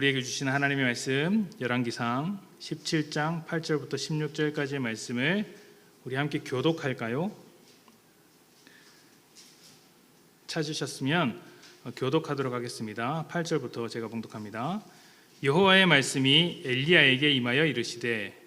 우리에게 주신 하나님의 말씀 열왕기상 17장 8절부터 16절까지의 말씀을 우리 함께 교독할까요? 찾으셨으면 교독하도록 하겠습니다. 8절부터 제가 봉독합니다. 여호와의 말씀이 엘리야에게 임하여 이르시되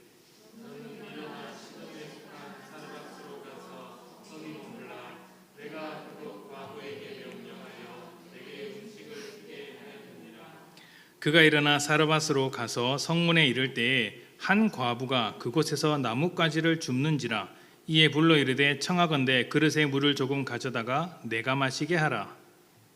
그가 일어나 사르밧으로 가서 성문에 이를 때에 한 과부가 그곳에서 나뭇가지를 줍는지라. 이에 불러 이르되 청하건대 그릇에 물을 조금 가져다가 내가 마시게 하라.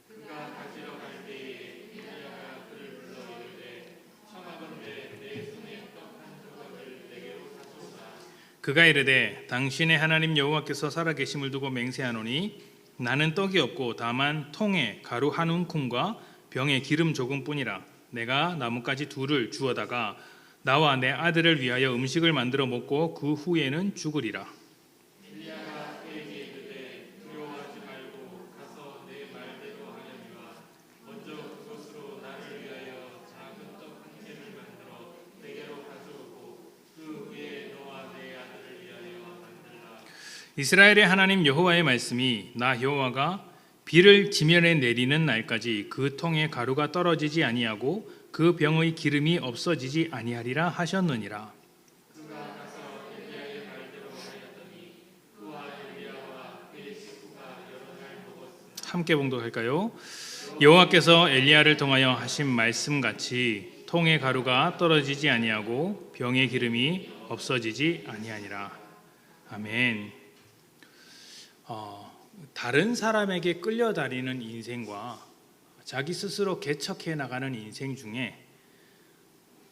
그가 가지러 갈 때에 엘리야가 그를 불러 이르되 청하건대 내 손에 떡 한 조각을 내게로 가져오라. 그가 이르되 당신의 하나님 여호와께서 살아계심을 두고 맹세하노니 나는 떡이 없고 다만 통에 가루 한 움큼과 병에 기름 조금뿐이라. 내가 나뭇가지 둘을 주어다가 나와 내 아들을 위하여 음식을 만들어 먹고 그 후에는 죽으리라. 엘리야가 그에게 이르되 두려워하지 말고 가서 내 말대로 하려니와 먼저 그것으로 나를 위하여 작은 떡 한 개를 만들어 내게로 가져오고 그 후에 너와 내 아들을 위하여 만들라. 이스라엘의 하나님 여호와의 말씀이 나 여호와가 비를 지면에 내리는 날까지 그 통에 가루가 떨어지지 아니하고 그 병의 기름이 없어지지 아니하리라 하셨느니라. 그가 가서 엘리야의 말대로 하였더니 그와 엘리야와 그의 식구가 여러 날 먹었으나. 함께 봉독할까요? 여호와께서 엘리야를 통하여 하신 말씀같이 통의 가루가 떨어지지 아니하고 병의 기름이 없어지지 아니하니라. 아멘. 다른 사람에게 끌려다니는 인생과 자기 스스로 개척해 나가는 인생 중에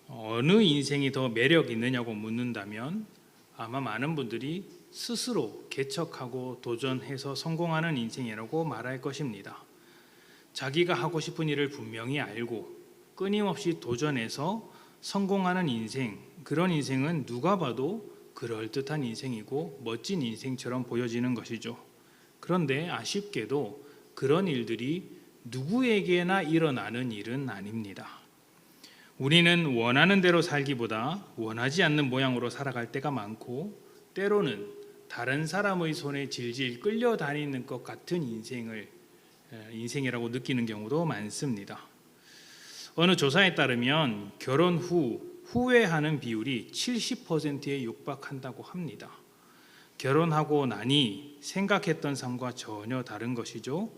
어느 인생이 더 매력 있느냐고 묻는다면 아마 많은 분들이 스스로 개척하고 도전해서 성공하는 인생이라고 말할 것입니다. 자기가 하고 싶은 일을 분명히 알고 끊임없이 도전해서 성공하는 인생, 그런 인생은 누가 봐도 그럴듯한 인생이고 멋진 인생처럼 보여지는 것이죠. 그런데 아쉽게도 그런 일들이 누구에게나 일어나는 일은 아닙니다. 우리는 원하는 대로 살기보다 원하지 않는 모양으로 살아갈 때가 많고 때로는 다른 사람의 손에 질질 끌려다니는 것 같은 인생이라고 느끼는 경우도 많습니다. 어느 조사에 따르면 결혼 후 후회하는 비율이 70%에 육박한다고 합니다. 결혼하고 나니 생각했던 삶과 전혀 다른 것이죠.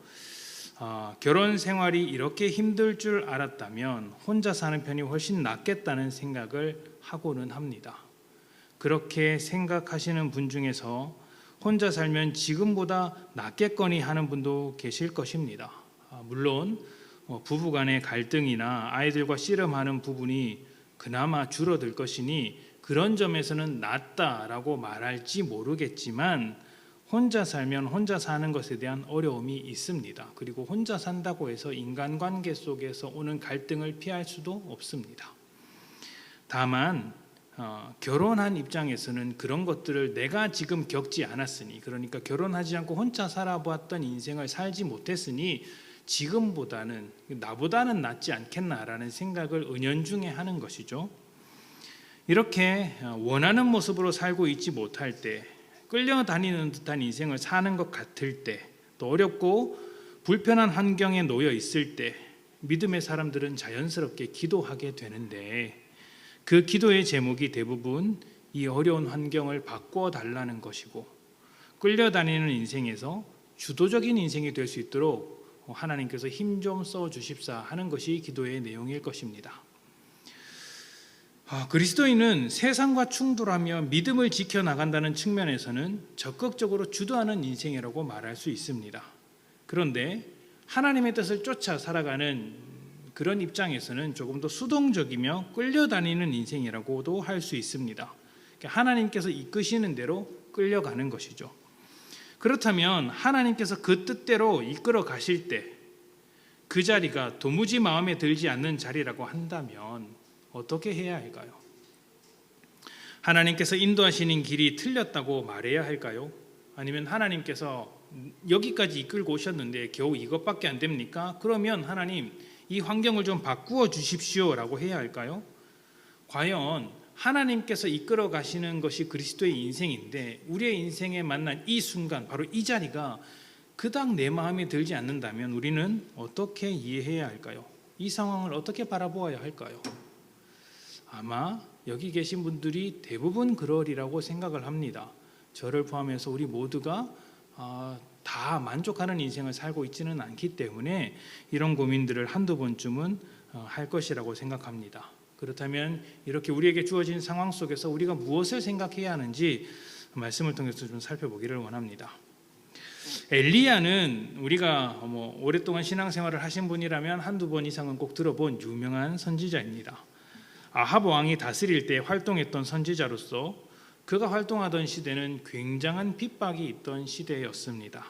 결혼 생활이 이렇게 힘들 줄 알았다면 혼자 사는 편이 훨씬 낫겠다는 생각을 하고는 합니다. 그렇게 생각하시는 분 중에서 혼자 살면 지금보다 낫겠거니 하는 분도 계실 것입니다. 물론 부부 간의 갈등이나 아이들과 씨름하는 부분이 그나마 줄어들 것이니 그런 점에서는 낫다라고 말할지 모르겠지만 혼자 살면 혼자 사는 것에 대한 어려움이 있습니다. 그리고 혼자 산다고 해서 인간관계 속에서 오는 갈등을 피할 수도 없습니다. 다만 결혼한 입장에서는 그런 것들을 내가 지금 겪지 않았으니, 그러니까 결혼하지 않고 혼자 살아보았던 인생을 살지 못했으니 지금보다는 나보다는 낫지 않겠나라는 생각을 은연중에 하는 것이죠. 이렇게 원하는 모습으로 살고 있지 못할 때, 끌려다니는 듯한 인생을 사는 것 같을 때, 또 어렵고 불편한 환경에 놓여 있을 때 믿음의 사람들은 자연스럽게 기도하게 되는데 그 기도의 제목이 대부분 이 어려운 환경을 바꿔 달라는 것이고 끌려다니는 인생에서 주도적인 인생이 될 수 있도록 하나님께서 힘 좀 써 주십사 하는 것이 기도의 내용일 것입니다. 그리스도인은 세상과 충돌하며 믿음을 지켜나간다는 측면에서는 적극적으로 주도하는 인생이라고 말할 수 있습니다. 그런데 하나님의 뜻을 쫓아 살아가는 그런 입장에서는 조금 더 수동적이며 끌려다니는 인생이라고도 할 수 있습니다. 하나님께서 이끄시는 대로 끌려가는 것이죠. 그렇다면 하나님께서 그 뜻대로 이끌어 가실 때 그 자리가 도무지 마음에 들지 않는 자리라고 한다면 어떻게 해야 할까요? 하나님께서 인도하시는 길이 틀렸다고 말해야 할까요? 아니면 하나님께서 여기까지 이끌고 오셨는데 겨우 이것밖에 안 됩니까? 그러면 하나님 이 환경을 좀 바꾸어 주십시오라고 해야 할까요? 과연 하나님께서 이끌어 가시는 것이 그리스도의 인생인데 우리의 인생에 만난 이 순간, 바로 이 자리가 그닥 내 마음에 들지 않는다면 우리는 어떻게 이해해야 할까요? 이 상황을 어떻게 바라보아야 할까요? 아마 여기 계신 분들이 대부분 그러리라고 생각을 합니다. 저를 포함해서 우리 모두가 다 만족하는 인생을 살고 있지는 않기 때문에 이런 고민들을 한두 번쯤은 할 것이라고 생각합니다. 그렇다면 이렇게 우리에게 주어진 상황 속에서 우리가 무엇을 생각해야 하는지 말씀을 통해서 좀 살펴보기를 원합니다. 엘리야는 우리가 오랫동안 신앙생활을 하신 분이라면 한두 번 이상은 꼭 들어본 유명한 선지자입니다. 아합 왕이 다스릴 때 활동했던 선지자로서 그가 활동하던 시대는 굉장한 핍박이 있던 시대였습니다.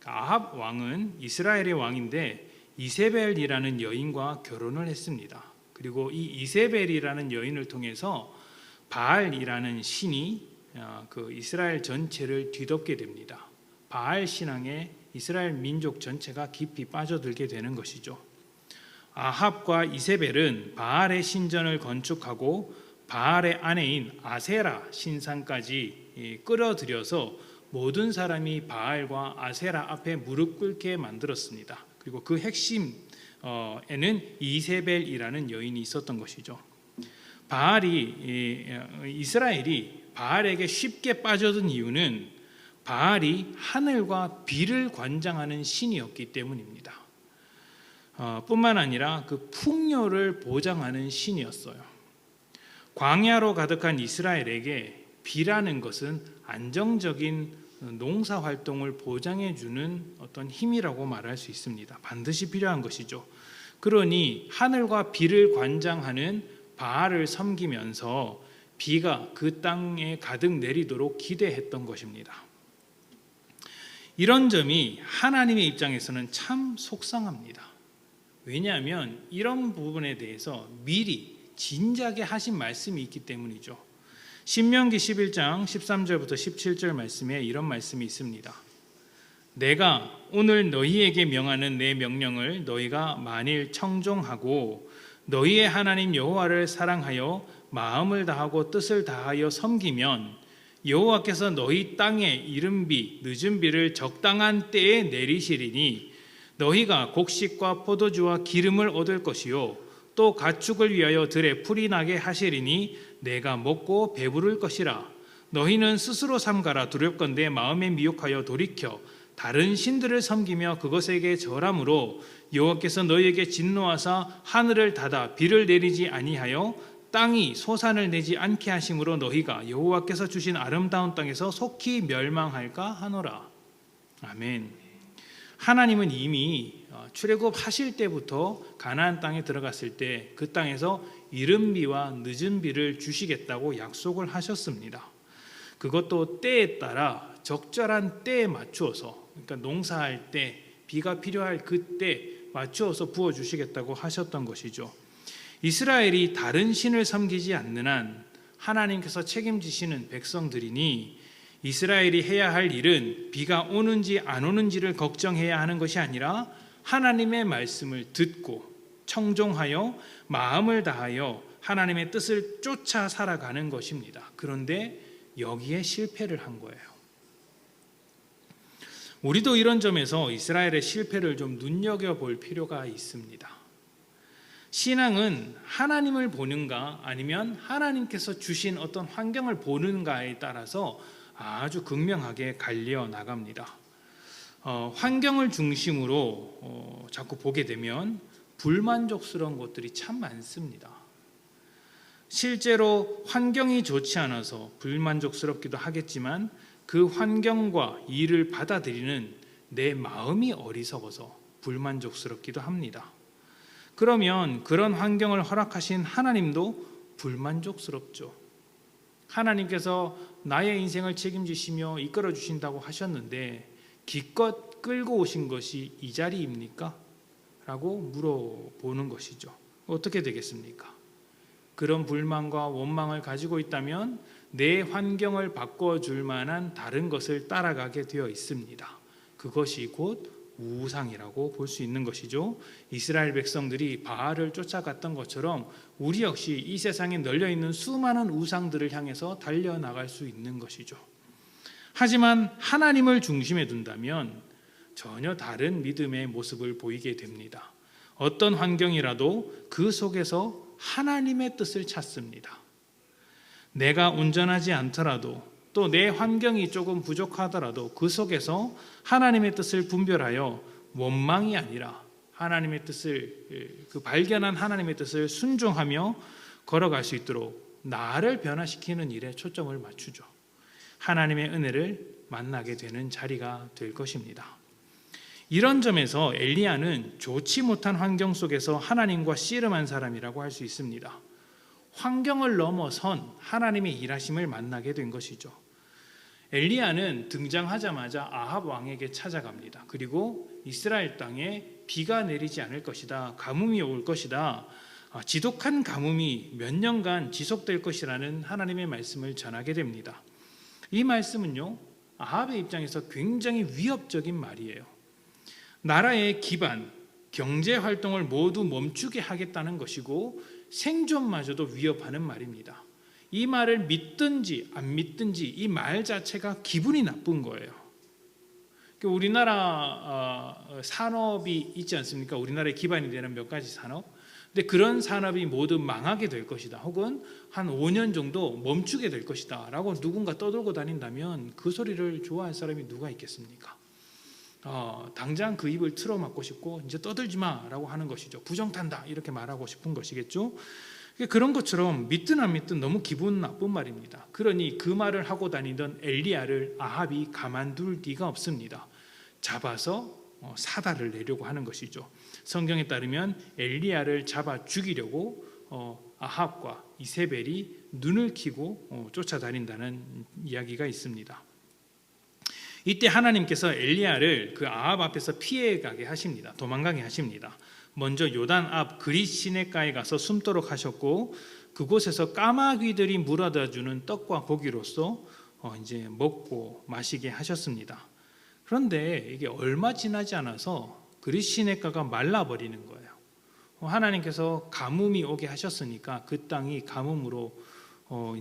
아합 왕은 이스라엘의 왕인데 이세벨이라는 여인과 결혼을 했습니다. 그리고 이 이세벨이라는 여인을 통해서 바알이라는 신이 그 이스라엘 전체를 뒤덮게 됩니다. 바알 신앙에 이스라엘 민족 전체가 깊이 빠져들게 되는 것이죠. 아합과 이세벨은 바알의 신전을 건축하고 바알의 아내인 아세라 신상까지 끌어들여서 모든 사람이 바알과 아세라 앞에 무릎 꿇게 만들었습니다. 그리고 그 핵심에는 이세벨이라는 여인이 있었던 것이죠. 이스라엘이 바알에게 쉽게 빠져든 이유는 바알이 하늘과 비를 관장하는 신이었기 때문입니다. 뿐만 아니라 그 풍요를 보장하는 신이었어요. 광야로 가득한 이스라엘에게 비라는 것은 안정적인 농사 활동을 보장해 주는 어떤 힘이라고 말할 수 있습니다. 반드시 필요한 것이죠. 그러니 하늘과 비를 관장하는 바알을 섬기면서 비가 그 땅에 가득 내리도록 기대했던 것입니다. 이런 점이 하나님의 입장에서는 참 속상합니다. 왜냐하면 이런 부분에 대해서 미리 진작에 하신 말씀이 있기 때문이죠. 신명기 11장 13절부터 17절 말씀에 이런 말씀이 있습니다. 내가 오늘 너희에게 명하는 내 명령을 너희가 만일 청종하고 너희의 하나님 여호와를 사랑하여 마음을 다하고 뜻을 다하여 섬기면 여호와께서 너희 땅에 이른 비 늦은 비를 적당한 때에 내리시리니 너희가 곡식과 포도주와 기름을 얻을 것이요 또 가축을 위하여 들에 풀이 나게 하시리니 내가 먹고 배부를 것이라. 너희는 스스로 삼가라. 두렵건대 마음에 미혹하여 돌이켜 다른 신들을 섬기며 그것에게 절함으로 여호와께서 너희에게 진노하사 하늘을 닫아 비를 내리지 아니하여 땅이 소산을 내지 않게 하심으로 너희가 여호와께서 주신 아름다운 땅에서 속히 멸망할까 하노라. 아멘. 하나님은 이미 출애굽하실 때부터 가나안 땅에 들어갔을 때 그 땅에서 이른 비와 늦은 비를 주시겠다고 약속을 하셨습니다. 그것도 때에 따라 적절한 때에 맞추어서, 그러니까 농사할 때 비가 필요할 그때 맞추어서 부어주시겠다고 하셨던 것이죠. 이스라엘이 다른 신을 섬기지 않는 한 하나님께서 책임지시는 백성들이니 이스라엘이 해야 할 일은 비가 오는지 안 오는지를 걱정해야 하는 것이 아니라 하나님의 말씀을 듣고 청종하여 마음을 다하여 하나님의 뜻을 쫓아 살아가는 것입니다. 그런데 여기에 실패를 한 거예요. 우리도 이런 점에서 이스라엘의 실패를 좀 눈여겨볼 필요가 있습니다. 신앙은 하나님을 보는가 아니면 하나님께서 주신 어떤 환경을 보는가에 따라서 아주 극명하게 갈려 나갑니다. 환경을 중심으로 자꾸 보게 되면 불만족스러운 것들이 참 많습니다. 실제로 환경이 좋지 않아서 불만족스럽기도 하겠지만 그 환경과 일을 받아들이는 내 마음이 어리석어서 불만족스럽기도 합니다. 그러면 그런 환경을 허락하신 하나님도 불만족스럽죠. 하나님께서 나의 인생을 책임지시며 이끌어 주신다고 하셨는데 기껏 끌고 오신 것이 이 자리입니까? 라고 물어보는 것이죠. 어떻게 되겠습니까? 그런 불만과 원망을 가지고 있다면 내 환경을 바꿔줄 만한 다른 것을 따라가게 되어 있습니다. 그것이 곧 우상이라고 볼 수 있는 것이죠. 이스라엘 백성들이 바알을 쫓아갔던 것처럼 우리 역시 이 세상에 널려있는 수많은 우상들을 향해서 달려나갈 수 있는 것이죠. 하지만 하나님을 중심에 둔다면 전혀 다른 믿음의 모습을 보이게 됩니다. 어떤 환경이라도 그 속에서 하나님의 뜻을 찾습니다. 내가 온전하지 않더라도 또 내 환경이 조금 부족하더라도 그 속에서 하나님의 뜻을 분별하여 원망이 아니라 하나님의 뜻을 발견한 하나님의 뜻을 순종하며 걸어갈 수 있도록 나를 변화시키는 일에 초점을 맞추죠. 하나님의 은혜를 만나게 되는 자리가 될 것입니다. 이런 점에서 엘리야는 좋지 못한 환경 속에서 하나님과 씨름한 사람이라고 할 수 있습니다. 환경을 넘어선 하나님의 일하심을 만나게 된 것이죠. 엘리야는 등장하자마자 아합 왕에게 찾아갑니다. 그리고 이스라엘 땅에 비가 내리지 않을 것이다, 가뭄이 올 것이다, 지독한 가뭄이 몇 년간 지속될 것이라는 하나님의 말씀을 전하게 됩니다. 이 말씀은요, 아합의 입장에서 굉장히 위협적인 말이에요. 나라의 기반, 경제 활동을 모두 멈추게 하겠다는 것이고 생존마저도 위협하는 말입니다. 이 말을 믿든지 안 믿든지 이 말 자체가 기분이 나쁜 거예요. 우리나라 산업이 있지 않습니까? 우리나라의 기반이 되는 몇 가지 산업. 근데 그런 산업이 모두 망하게 될 것이다, 혹은 한 5년 정도 멈추게 될 것이다 라고 누군가 떠들고 다닌다면 그 소리를 좋아할 사람이 누가 있겠습니까? 당장 그 입을 틀어막고 싶고 이제 떠들지 마라고 하는 것이죠. 부정탄다 이렇게 말하고 싶은 것이겠죠. 그런 것처럼 믿든 안 믿든 너무 기분 나쁜 말입니다. 그러니 그 말을 하고 다니던 엘리야를 아합이 가만둘 리가 없습니다. 잡아서 사달을 내려고 하는 것이죠. 성경에 따르면 엘리야를 잡아 죽이려고 아합과 이세벨이 눈을 켜고 쫓아다닌다는 이야기가 있습니다. 이때 하나님께서 엘리야를 그 아합 앞에서 피해가게 하십니다. 도망가게 하십니다. 먼저 요단 앞 그릿 시내가에 가서 숨도록 하셨고 그곳에서 까마귀들이 물어다 주는 떡과 고기로서 이제 먹고 마시게 하셨습니다. 그런데 이게 얼마 지나지 않아서 그릿 시내가가 말라버리는 거예요. 하나님께서 가뭄이 오게 하셨으니까 그 땅이 가뭄으로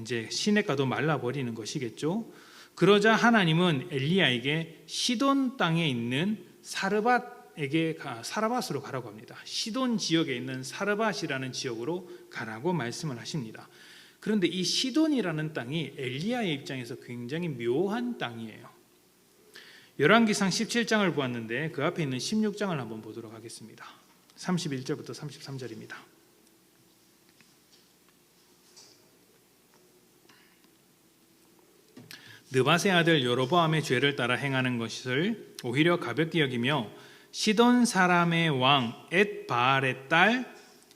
이제 시내가도 말라버리는 것이겠죠. 그러자 하나님은 엘리야에게 시돈 땅에 있는 사르밧으로 가라고 합니다. 시돈 지역에 있는 사르밧이라는 지역으로 가라고 말씀을 하십니다. 그런데 이 시돈이라는 땅이 엘리야의 입장에서 굉장히 묘한 땅이에요. 열왕기상 17장을 보았는데 그 앞에 있는 16장을 한번 보도록 하겠습니다. 31절부터 33절입니다. 느밧의 아들 여로보암의 죄를 따라 행하는 것을 오히려 가볍게 여기며 시돈 사람의 왕 엣바알의 딸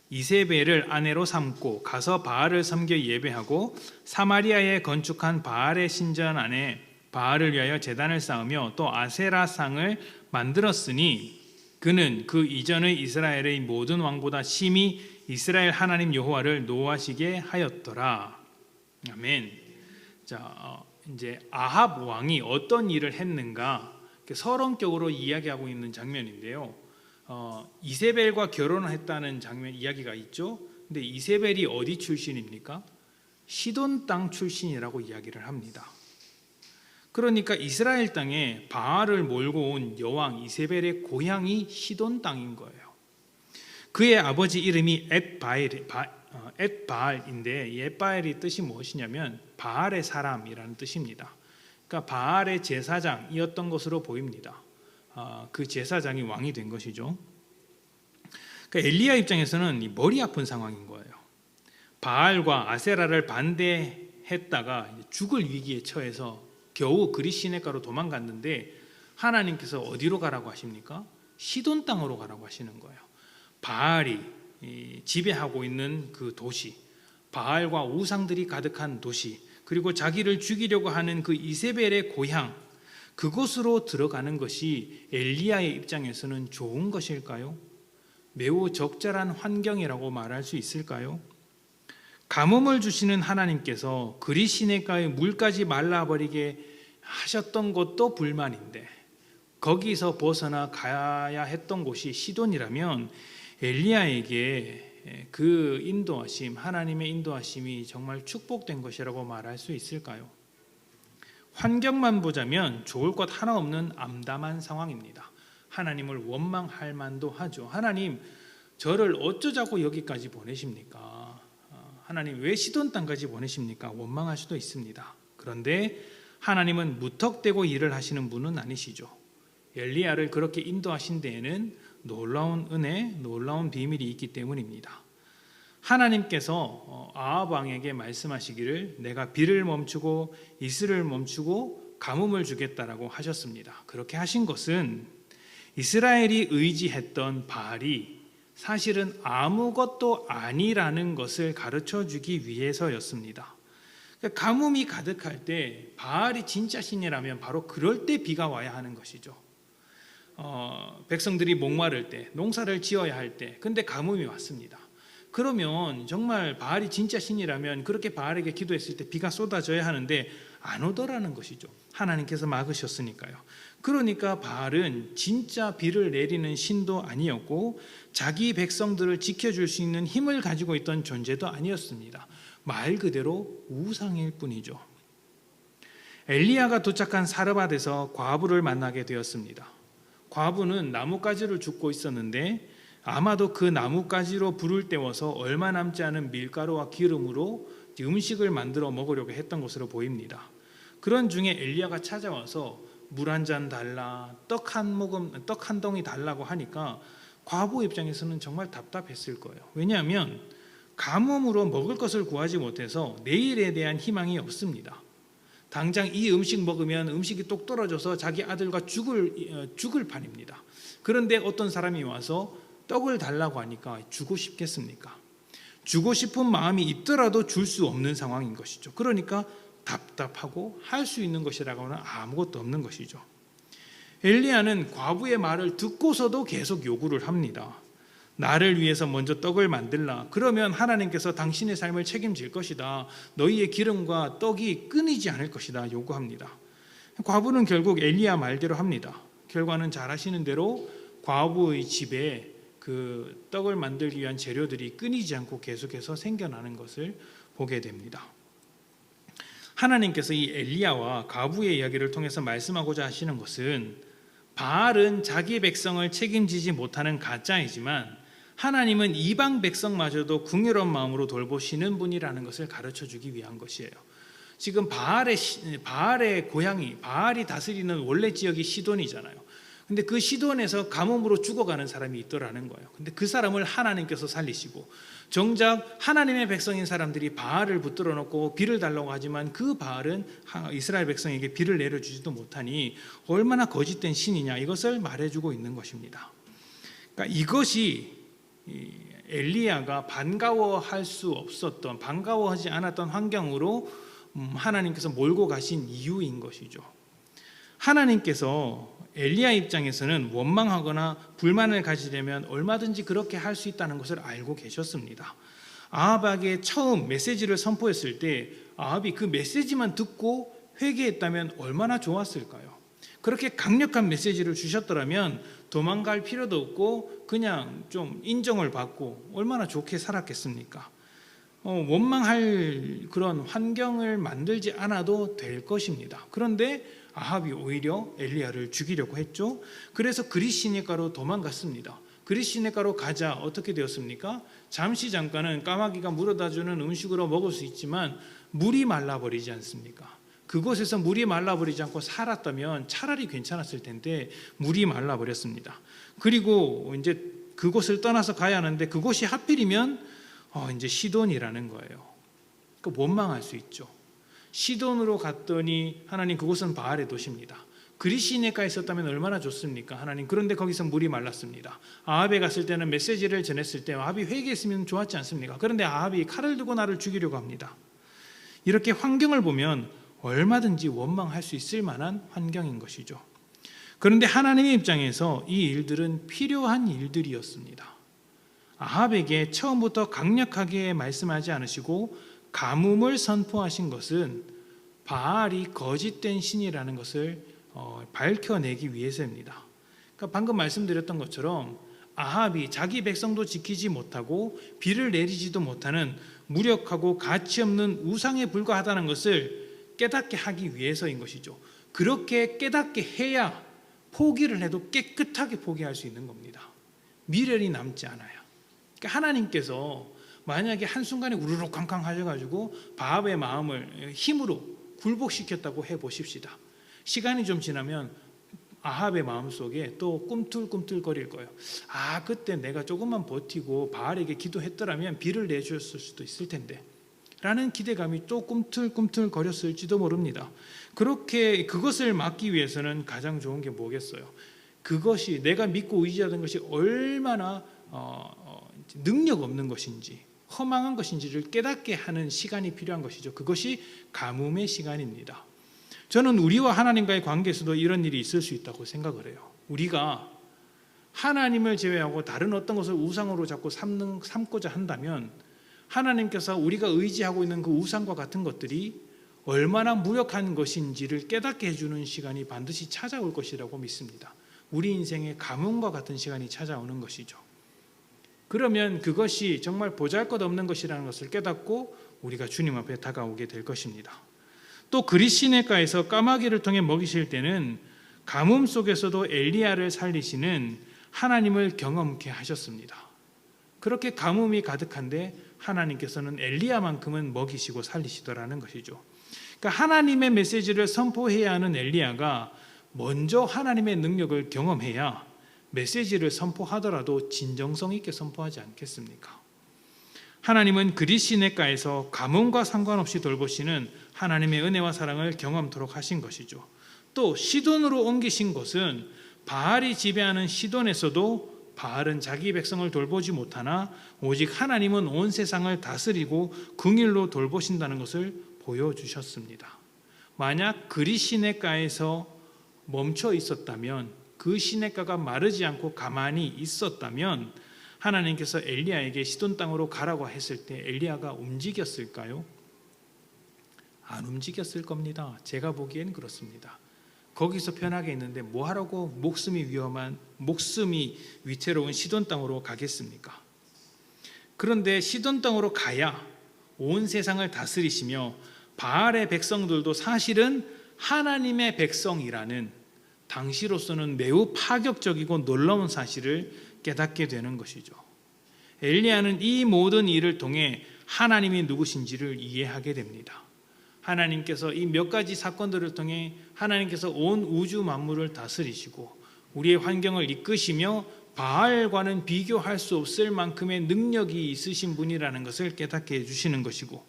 이세벨을 아내로 삼고 가서 바알을 섬겨 예배하고 사마리아에 건축한 바알의 신전 안에 바알을 위하여 제단을 쌓으며 또 아세라상을 만들었으니 그는 그 이전의 이스라엘의 모든 왕보다 심히 이스라엘 하나님 여호와를 노하시게 하였더라. 아멘. 자, 이제 아합 왕이 어떤 일을 했는가 서론격으로 이야기하고 있는 장면인데요. 이세벨과 결혼을 했다는 장면 이야기가 있죠. 근데 이세벨이 어디 출신입니까? 시돈 땅 출신이라고 이야기를 합니다. 그러니까 이스라엘 땅에 바알을 몰고 온 여왕 이세벨의 고향이 시돈 땅인 거예요. 그의 아버지 이름이 엣바알인데 이 엣바알이 뜻이 무엇이냐면 바알의 사람이라는 뜻입니다. 그러니까 바알의 제사장이었던 것으로 보입니다. 그 제사장이 왕이 된 것이죠. 그러니까 엘리야 입장에서는 머리 아픈 상황인 거예요. 바알과 아세라를 반대했다가 죽을 위기에 처해서 겨우 그릿 시내가로 도망갔는데 하나님께서 어디로 가라고 하십니까? 시돈 땅으로 가라고 하시는 거예요. 바알이 지배하고 있는 그 도시, 바알과 우상들이 가득한 도시, 그리고 자기를 죽이려고 하는 그 이세벨의 고향, 그곳으로 들어가는 것이 엘리야의 입장에서는 좋은 것일까요? 매우 적절한 환경이라고 말할 수 있을까요? 가뭄을 주시는 하나님께서 그릿 시내가의 물까지 말라버리게 하셨던 것도 불만인데 거기서 벗어나 가야 했던 곳이 시돈이라면 엘리야에게 그 인도하심, 하나님의 인도하심이 정말 축복된 것이라고 말할 수 있을까요? 환경만 보자면 좋을 것 하나 없는 암담한 상황입니다. 하나님을 원망할 만도 하죠. 하나님, 저를 어쩌자고 여기까지 보내십니까? 하나님, 왜 시돈 땅까지 보내십니까? 원망할 수도 있습니다. 그런데 하나님은 무턱대고 일을 하시는 분은 아니시죠. 엘리야를 그렇게 인도하신 데에는 놀라운 은혜, 놀라운 비밀이 있기 때문입니다. 하나님께서 아합 왕에게 말씀하시기를 내가 비를 멈추고 이슬을 멈추고 가뭄을 주겠다라고 하셨습니다. 그렇게 하신 것은 이스라엘이 의지했던 바알이 사실은 아무것도 아니라는 것을 가르쳐 주기 위해서였습니다. 가뭄이 가득할 때 바알이 진짜 신이라면 바로 그럴 때 비가 와야 하는 것이죠. 백성들이 목마를 때, 농사를 지어야 할 때, 근데 가뭄이 왔습니다. 그러면 정말 바알이 진짜 신이라면 그렇게 바알에게 기도했을 때 비가 쏟아져야 하는데 안 오더라는 것이죠. 하나님께서 막으셨으니까요. 그러니까 바알은 진짜 비를 내리는 신도 아니었고 자기 백성들을 지켜줄 수 있는 힘을 가지고 있던 존재도 아니었습니다. 말 그대로 우상일 뿐이죠. 엘리야가 도착한 사르밧에서 과부를 만나게 되었습니다. 과부는 나뭇가지를 줍고 있었는데 아마도 그 나뭇가지로 불을 때워서 얼마 남지 않은 밀가루와 기름으로 음식을 만들어 먹으려고 했던 것으로 보입니다. 그런 중에 엘리야가 찾아와서 물 한 잔 달라, 떡 한 덩이 달라고 하니까 과부 입장에서는 정말 답답했을 거예요. 왜냐하면 가뭄으로 먹을 것을 구하지 못해서 내일에 대한 희망이 없습니다. 당장 이 음식 먹으면 음식이 똑 떨어져서 자기 아들과 죽을 판입니다. 그런데 어떤 사람이 와서 떡을 달라고 하니까 주고 싶겠습니까? 주고 싶은 마음이 있더라도 줄 수 없는 상황인 것이죠. 그러니까 답답하고 할 수 있는 것이라고는 아무것도 없는 것이죠. 엘리야는 과부의 말을 듣고서도 계속 요구를 합니다. 나를 위해서 먼저 떡을 만들라. 그러면 하나님께서 당신의 삶을 책임질 것이다. 너희의 기름과 떡이 끊이지 않을 것이다. 요구합니다. 과부는 결국 엘리야 말대로 합니다. 결과는 잘 아시는 대로 과부의 집에 그 떡을 만들기 위한 재료들이 끊이지 않고 계속해서 생겨나는 것을 보게 됩니다. 하나님께서 이 엘리야와 과부의 이야기를 통해서 말씀하고자 하시는 것은 바알은 자기 백성을 책임지지 못하는 가짜이지만 하나님은 이방 백성마저도 긍휼한 마음으로 돌보시는 분이라는 것을 가르쳐 주기 위한 것이에요. 지금 바알의 고향이, 바알이 다스리는 원래 지역이 시돈이잖아요. 근데 그 시돈에서 가뭄으로 죽어가는 사람이 있더라는 거예요. 근데 그 사람을 하나님께서 살리시고, 정작 하나님의 백성인 사람들이 바알을 붙들어 놓고 비를 달라고 하지만 그 바알은 이스라엘 백성에게 비를 내려주지도 못하니 얼마나 거짓된 신이냐, 이것을 말해주고 있는 것입니다. 그러니까 이것이 엘리야가 반가워하지 않았던 환경으로 하나님께서 몰고 가신 이유인 것이죠. 하나님께서 엘리야 입장에서는 원망하거나 불만을 가지려면 얼마든지 그렇게 할 수 있다는 것을 알고 계셨습니다. 아합에게 처음 메시지를 선포했을 때 아합이 그 메시지만 듣고 회개했다면 얼마나 좋았을까요? 그렇게 강력한 메시지를 주셨더라면 도망갈 필요도 없고 그냥 좀 인정을 받고 얼마나 좋게 살았겠습니까? 원망할 그런 환경을 만들지 않아도 될 것입니다. 그런데 아합이 오히려 엘리야를 죽이려고 했죠. 그래서 그릿시내가로 도망갔습니다. 그릿시내가로 가자 어떻게 되었습니까? 잠깐은 까마귀가 물어다주는 음식으로 먹을 수 있지만 물이 말라버리지 않습니까? 그곳에서 물이 말라버리지 않고 살았다면 차라리 괜찮았을 텐데 물이 말라버렸습니다. 그리고 이제 그곳을 떠나서 가야 하는데 그곳이 하필이면 이제 시돈이라는 거예요. 그러니까 원망할 수 있죠. 시돈으로 갔더니 하나님 그곳은 바알의 도시입니다. 그릿시내가에 있었다면 얼마나 좋습니까? 하나님, 그런데 거기서 물이 말랐습니다. 아합에 갔을 때는 메시지를 전했을 때 아합이 회개했으면 좋았지 않습니까? 그런데 아합이 칼을 들고 나를 죽이려고 합니다. 이렇게 환경을 보면 얼마든지 원망할 수 있을 만한 환경인 것이죠. 그런데 하나님의 입장에서 이 일들은 필요한 일들이었습니다. 아합에게 처음부터 강력하게 말씀하지 않으시고 가뭄을 선포하신 것은 바알이 거짓된 신이라는 것을 밝혀내기 위해서입니다. 그러니까 방금 말씀드렸던 것처럼 아합이 자기 백성도 지키지 못하고 비를 내리지도 못하는 무력하고 가치 없는 우상에 불과하다는 것을 깨닫게 하기 위해서인 것이죠. 그렇게 깨닫게 해야 포기를 해도 깨끗하게 포기할 수 있는 겁니다. 미련이 남지 않아요. 그러니까 하나님께서 만약에 한순간에 우르르 쾅쾅 하셔가지고 바합의 마음을 힘으로 굴복시켰다고 해보십시다. 시간이 좀 지나면 아합의 마음속에 또 꿈틀꿈틀거릴 거예요. 그때 내가 조금만 버티고 바알에게 기도했더라면 비를 내주었을 수도 있을 텐데 라는 기대감이 또 꿈틀꿈틀거렸을지도 모릅니다. 그것을 막기 위해서는 가장 좋은 게 뭐겠어요? 그것이 내가 믿고 의지하던 것이 얼마나 능력 없는 것인지 허망한 것인지를 깨닫게 하는 시간이 필요한 것이죠. 그것이 가뭄의 시간입니다. 저는 우리와 하나님과의 관계에서도 이런 일이 있을 수 있다고 생각을 해요. 우리가 하나님을 제외하고 다른 어떤 것을 우상으로 자꾸 삼고자 한다면 하나님께서 우리가 의지하고 있는 그 우상과 같은 것들이 얼마나 무력한 것인지를 깨닫게 해주는 시간이 반드시 찾아올 것이라고 믿습니다. 우리 인생의 가뭄과 같은 시간이 찾아오는 것이죠. 그러면 그것이 정말 보잘것없는 것이라는 것을 깨닫고 우리가 주님 앞에 다가오게 될 것입니다. 또 그릿시내가에서 까마귀를 통해 먹이실 때는 가뭄 속에서도 엘리야를 살리시는 하나님을 경험케 하셨습니다. 그렇게 가뭄이 가득한데 하나님께서는 엘리야만큼은 먹이시고 살리시더라는 것이죠. 그러니까 하나님의 메시지를 선포해야 하는 엘리야가 먼저 하나님의 능력을 경험해야 메시지를 선포하더라도 진정성 있게 선포하지 않겠습니까? 하나님은 그릿시내가에서 가뭄과 상관없이 돌보시는 하나님의 은혜와 사랑을 경험토록 하신 것이죠. 또 시돈으로 옮기신 것은 바알이 지배하는 시돈에서도 바알은 자기 백성을 돌보지 못하나 오직 하나님은 온 세상을 다스리고 긍휼로 돌보신다는 것을 보여주셨습니다. 만약 그릿시내가에서 멈춰 있었다면, 그 시내가가 마르지 않고 가만히 있었다면 하나님께서 엘리야에게 시돈 땅으로 가라고 했을 때 엘리야가 움직였을까요? 안 움직였을 겁니다. 제가 보기엔 그렇습니다. 거기서 편하게 있는데 뭐 하라고 목숨이 위태로운 시돈 땅으로 가겠습니까? 그런데 시돈 땅으로 가야 온 세상을 다스리시며 바알의 백성들도 사실은 하나님의 백성이라는 당시로서는 매우 파격적이고 놀라운 사실을 깨닫게 되는 것이죠. 엘리야는 이 모든 일을 통해 하나님이 누구신지를 이해하게 됩니다. 하나님께서 이 몇 가지 사건들을 통해 하나님께서 온 우주 만물을 다스리시고 우리의 환경을 이끄시며 바알과는 비교할 수 없을 만큼의 능력이 있으신 분이라는 것을 깨닫게 해주시는 것이고,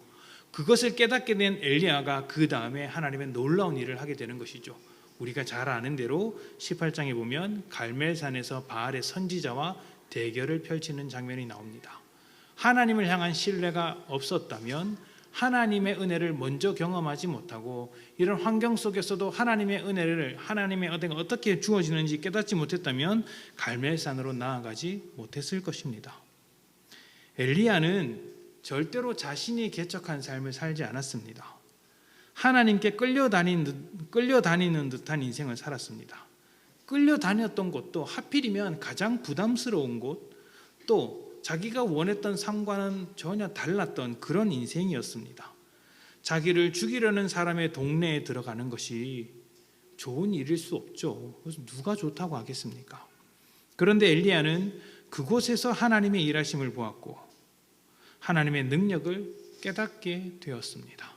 그것을 깨닫게 된 엘리야가 그 다음에 하나님의 놀라운 일을 하게 되는 것이죠. 우리가 잘 아는 대로 18장에 보면 갈멜산에서 바알의 선지자와 대결을 펼치는 장면이 나옵니다. 하나님을 향한 신뢰가 없었다면, 하나님의 은혜를 먼저 경험하지 못하고 이런 환경 속에서도 하나님의 은혜가 어떻게 주어지는지 깨닫지 못했다면 갈멜산으로 나아가지 못했을 것입니다. 엘리야는 절대로 자신이 개척한 삶을 살지 않았습니다. 하나님께 끌려다니는 듯한 인생을 살았습니다. 끌려다녔던 곳도 하필이면 가장 부담스러운 곳, 또 자기가 원했던 삶과는 전혀 달랐던 그런 인생이었습니다. 자기를 죽이려는 사람의 동네에 들어가는 것이 좋은 일일 수 없죠. 그래서 누가 좋다고 하겠습니까? 그런데 엘리야는 그곳에서 하나님의 일하심을 보았고 하나님의 능력을 깨닫게 되었습니다.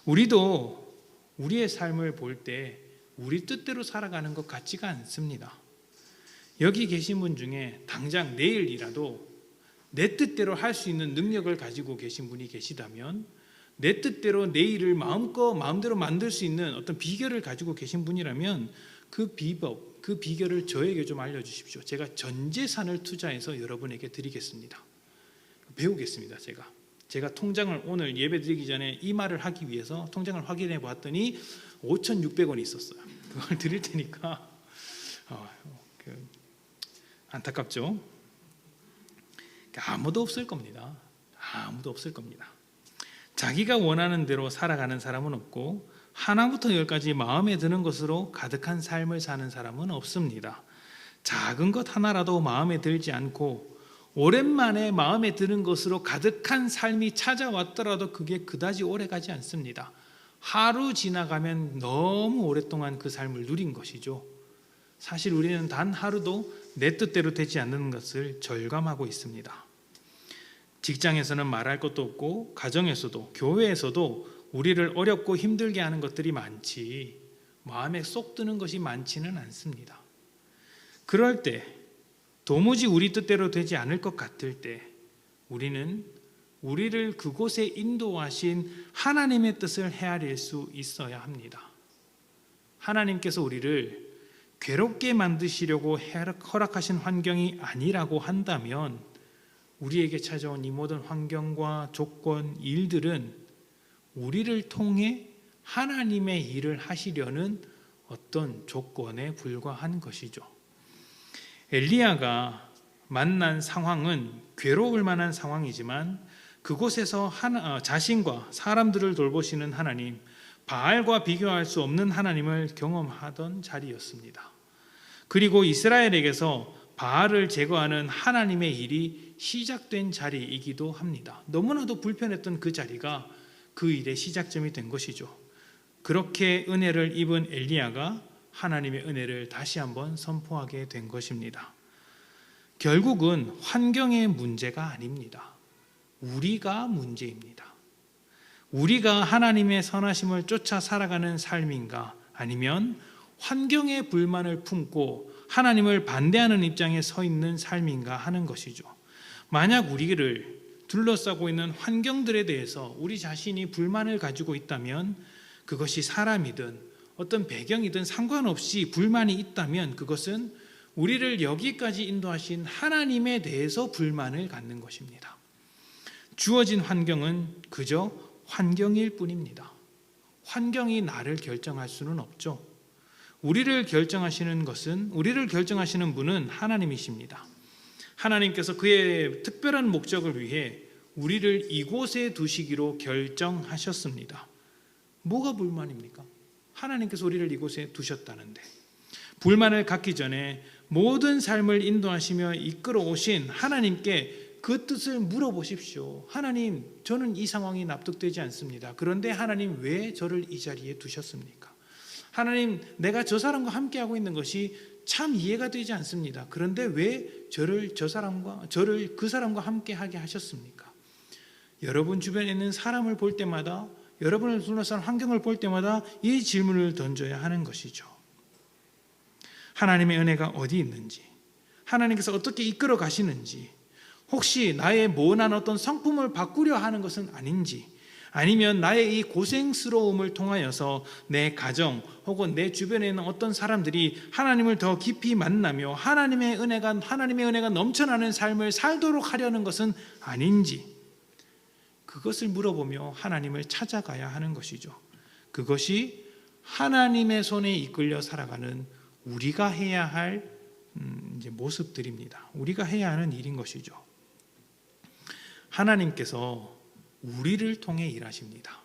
우리도 우리의 삶을 볼 때 우리 뜻대로 살아가는 것 같지가 않습니다. 여기 계신 분 중에 당장 내일이라도 내 뜻대로 할 수 있는 능력을 가지고 계신 분이 계시다면, 내 뜻대로 내일을 마음대로 만들 수 있는 어떤 비결을 가지고 계신 분이라면 그 비법, 그 비결을 저에게 좀 알려주십시오. 제가 전 재산을 투자해서 여러분에게 드리겠습니다. 배우겠습니다. 제가 통장을 오늘 예배 드리기 전에 이 말을 하기 위해서 통장을 확인해 봤더니 5,600원이 있었어요. 그걸 드릴 테니까 안타깝죠? 아무도 없을 겁니다. 아무도 없을 겁니다. 자기가 원하는 대로 살아가는 사람은 없고 하나부터 열까지 마음에 드는 것으로 가득한 삶을 사는 사람은 없습니다. 작은 것 하나라도 마음에 들지 않고 오랜만에 마음에 드는 것으로 가득한 삶이 찾아왔더라도 그게 그다지 오래가지 않습니다. 하루 지나가면 너무 오랫동안 그 삶을 누린 것이죠. 사실 우리는 단 하루도 내 뜻대로 되지 않는 것을 절감하고 있습니다. 직장에서는 말할 것도 없고 가정에서도 교회에서도 우리를 어렵고 힘들게 하는 것들이 많지 마음에 쏙 드는 것이 많지는 않습니다. 그럴 때 도무지 우리 뜻대로 되지 않을 것 같을 때 우리는 우리를 그곳에 인도하신 하나님의 뜻을 헤아릴 수 있어야 합니다. 하나님께서 우리를 괴롭게 만드시려고 허락하신 환경이 아니라고 한다면 우리에게 찾아온 이 모든 환경과 조건, 일들은 우리를 통해 하나님의 일을 하시려는 어떤 조건에 불과한 것이죠. 엘리야가 만난 상황은 괴로울 만한 상황이지만 그곳에서 자신과 사람들을 돌보시는 하나님, 바알과 비교할 수 없는 하나님을 경험하던 자리였습니다. 그리고 이스라엘에게서 바알을 제거하는 하나님의 일이 시작된 자리이기도 합니다. 너무나도 불편했던 그 자리가 그 일의 시작점이 된 것이죠. 그렇게 은혜를 입은 엘리야가 하나님의 은혜를 다시 한번 선포하게 된 것입니다. 결국은 환경의 문제가 아닙니다. 우리가 문제입니다. 우리가 하나님의 선하심을 쫓아 살아가는 삶인가, 아니면 환경의 불만을 품고 하나님을 반대하는 입장에 서 있는 삶인가 하는 것이죠. 만약 우리를 둘러싸고 있는 환경들에 대해서 우리 자신이 불만을 가지고 있다면 그것이 사람이든 어떤 배경이든 상관없이 불만이 있다면 그것은 우리를 여기까지 인도하신 하나님에 대해서 불만을 갖는 것입니다. 주어진 환경은 그저 환경일 뿐입니다. 환경이 나를 결정할 수는 없죠. 우리를 결정하시는 분은 하나님이십니다. 하나님께서 그의 특별한 목적을 위해 우리를 이곳에 두시기로 결정하셨습니다. 뭐가 불만입니까? 하나님께서 우리를 이곳에 두셨다는데, 불만을 갖기 전에 모든 삶을 인도하시며 이끌어 오신 하나님께 그 뜻을 물어보십시오. 하나님, 저는 이 상황이 납득되지 않습니다. 그런데 하나님, 왜 저를 이 자리에 두셨습니까? 하나님, 내가 저 사람과 함께하고 있는 것이 참 이해가 되지 않습니다. 그런데 왜 저를 그 사람과 함께하게 하셨습니까? 여러분 주변에 있는 사람을 볼 때마다, 여러분을 둘러싼 환경을 볼 때마다 이 질문을 던져야 하는 것이죠. 하나님의 은혜가 어디 있는지, 하나님께서 어떻게 이끌어 가시는지, 혹시 나의 모난 어떤 성품을 바꾸려 하는 것은 아닌지, 아니면 나의 이 고생스러움을 통하여서 내 가정 혹은 내 주변에 있는 어떤 사람들이 하나님을 더 깊이 만나며 하나님의 은혜가 넘쳐나는 삶을 살도록 하려는 것은 아닌지, 그것을 물어보며 하나님을 찾아가야 하는 것이죠. 그것이 하나님의 손에 이끌려 살아가는 우리가 해야 할 모습들입니다. 우리가 해야 하는 일인 것이죠. 하나님께서 우리를 통해 일하십니다.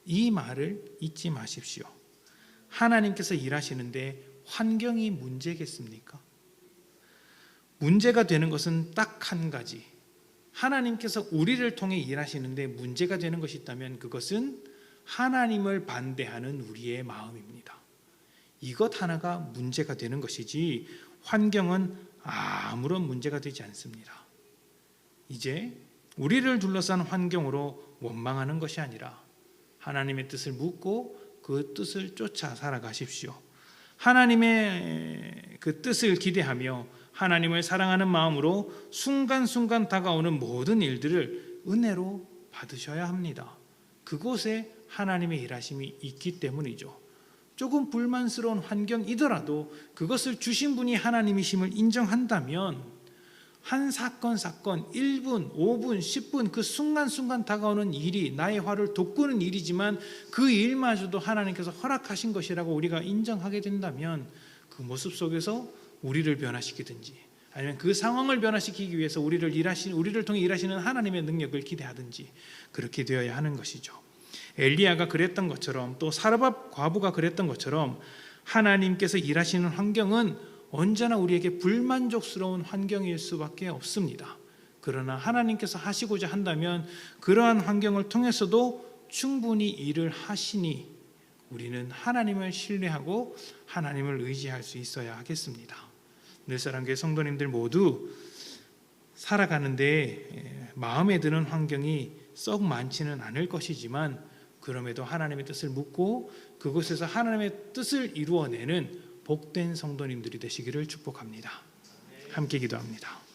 이 말을 잊지 마십시오. 하나님께서 일하시는데 환경이 문제겠습니까? 문제가 되는 것은 딱 한 가지. 하나님께서 우리를 통해 일하시는데 문제가 되는 것이 있다면 그것은 하나님을 반대하는 우리의 마음입니다. 이것 하나가 문제가 되는 것이지 환경은 아무런 문제가 되지 않습니다. 이제 우리를 둘러싼 환경으로 원망하는 것이 아니라 하나님의 뜻을 묻고 그 뜻을 쫓아 살아가십시오. 하나님의 그 뜻을 기대하며 하나님을 사랑하는 마음으로 순간순간 다가오는 모든 일들을 은혜로 받으셔야 합니다. 그곳에 하나님의 일하심이 있기 때문이죠. 조금 불만스러운 환경이더라도 그것을 주신 분이 하나님이심을 인정한다면 한 사건 1분, 5분, 10분 그 순간순간 다가오는 일이 나의 화를 돋구는 일이지만 그 일마저도 하나님께서 허락하신 것이라고 우리가 인정하게 된다면 그 모습 속에서 우리를 변화시키든지 아니면 그 상황을 변화시키기 위해서 우리를 통해 일하시는 하나님의 능력을 기대하든지 그렇게 되어야 하는 것이죠. 엘리야가 그랬던 것처럼 또 사르밧 과부가 그랬던 것처럼 하나님께서 일하시는 환경은 언제나 우리에게 불만족스러운 환경일 수밖에 없습니다. 그러나 하나님께서 하시고자 한다면 그러한 환경을 통해서도 충분히 일을 하시니 우리는 하나님을 신뢰하고 하나님을 의지할 수 있어야 하겠습니다. 늘사랑교회 성도님들 모두 살아가는데 마음에 드는 환경이 썩 많지는 않을 것이지만 그럼에도 하나님의 뜻을 묻고 그곳에서 하나님의 뜻을 이루어내는 복된 성도님들이 되시기를 축복합니다. 함께 기도합니다.